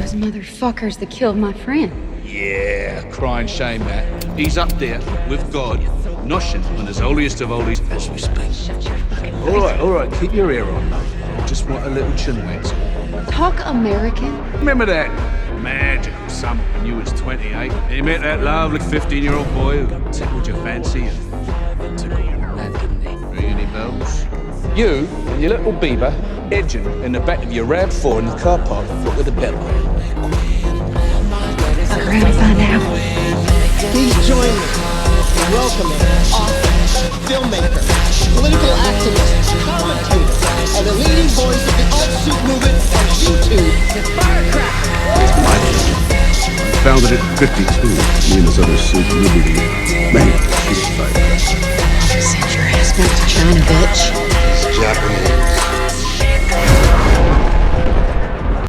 those motherfuckers that killed my friend. Yeah, crying shame that. He's up there with God, noshing on his holiest of holies as we speak. Shut your fucking face. All right, keep your ear on, love. Just want a little chin wet. Talk American? Remember that magical summer when you was 28? You met that lovely 15-year-old boy who tickled your fancy and took all that, didn't he? Ring any bells? You and your little Bieber edging in the back of your RAV4 in the car park, but with a belt on. Fuck around and find out. Please join me in welcoming author, filmmaker, political activist, commentator, and the leading voice of the alt-suit movement on YouTube, the Firecracker. It's my decision. Founded it at 52. Me and this other suit liberty. Man, she's a firecracker. Send your ass back to China, bitch. Japanese.